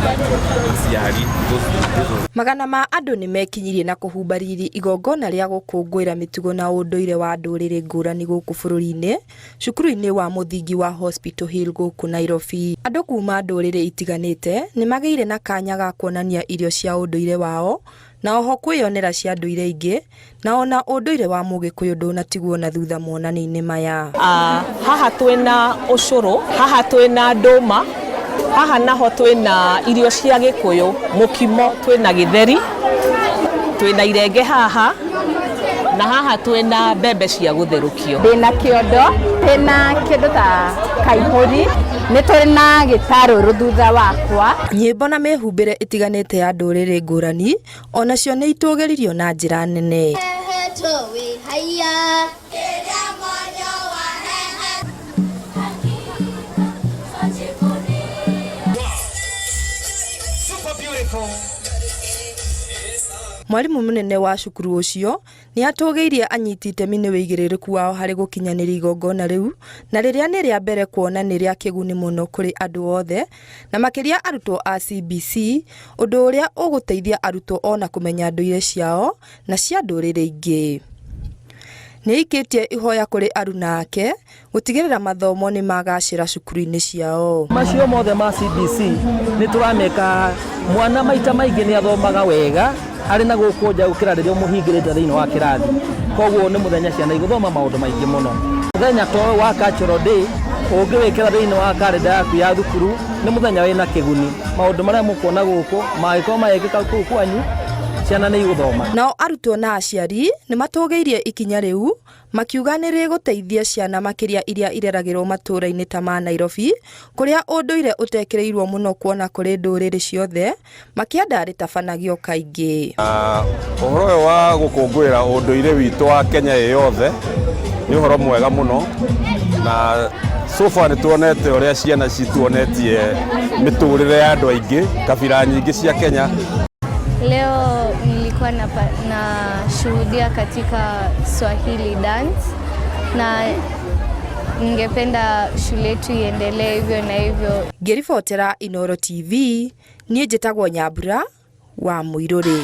aciari. Magana ma andũ nĩ mekinyirie na kũhumbarĩria igongona rĩa gũkũngũĩra mĩtugo na ũndũire wa ndũrĩrĩ ngũrani gũkũ bũrũri-inĩ, cukuru-inĩ wa mũthingi wa Hospital Hill gũkũ Nairobi. Andũ kuma ndũrĩrĩ itiganĩte nĩ magĩire na kanya ga kuonania irio cia ũndũire wao, na oho kwĩyonera cia ndũire ingĩ, na ona ũndũire wa Mũgĩkũyũ ndũnatigwo na thutha monania-inĩ maya. Haha twĩna ũcũrũ, haha twĩna ndũma, haha naho twĩna irio cia Gĩkũyũ, mũkimo, twĩna gĩtheri, twĩna irenge haha, na haha twĩna mbembe cia gũtherũkio. Ndĩna kĩondo, twĩna kĩndũ ta kaihũri, nĩ tũrĩ na gĩtarũrũ thutha wakwa. Nyĩmbo na mĩhumbĩre ĩtiganĩte ya ndũrĩrĩ ngũrani, onacio nĩ itũgĩririo na njĩra nene. Mwarimu mũnene wa cukuru ũcio nĩ atũgĩirie anyiti itemi nĩ wĩigĩrĩrĩku wao harĩ gũkinyanĩria igongona rĩu, na rĩrĩa nĩ rĩa mbere kuona nĩ rĩa kĩguni mũno kũrĩ andũ othe, na makĩria arutwo a CBC, ũndũ ũrĩa ũgũteithia arutwo ona kũmenya ndũire ciao na cia ndũrĩrĩ ingĩ. Nĩ ikĩtie ihoya kũrĩ aruna ake gũtigĩrĩra mathomo nĩ magacĩra cukuru-inĩ ciao. Macio mothe ma CBC nĩ tũrameka mwana maita maingĩ nĩ athomaga wega arĩ na gũkũ nja gũkĩra rĩrĩa mũhingĩrĩte thĩinĩ wa kĩrathi. Koguo nĩ mũthenya ciana igũthoma maũndũ maingĩ mũno. Mũthenya to wa Cultural Day ũngĩwĩkĩra thĩinĩ wa kalenda yaku ya thukuru nĩ mũthenya wĩna kĩguni. Maũndũ marĩa mũkuona gũkũ mangĩkorwo magĩkĩka kũu kwanyu, ciana nĩ igũthoma. Nao arutwo na aciari nĩ matũgĩirie ikinya rĩu, makiuga nĩ rĩgũteithia ciana makĩria iria ireragĩrwo matũũra-inĩ ta ma Nairobi, kũrĩa ũndũire ũtekĩrĩirwo mũno kuona kũrĩ ndũrĩrĩ ciothe, makĩenda rĩtabanagio kaingĩ. Ũhoro ũyũ wa gũkũngũĩra ũndũire witũ wa Kenya yothe nĩ ũhoro mwega mũno, na so far nĩ tuonete ũrĩa ciana cituonetie mĩtũrĩre ya andũ aingĩ, kabira nyingĩ cia Kenya. Leo nilikuwa na shuhudia katika Swahili dance, na ningependa shule yetu iendelee hivyo na hivyo. Ngĩribotera Inooro TV, niĩ njĩtagwo Nyambura wa Mũirũrĩ.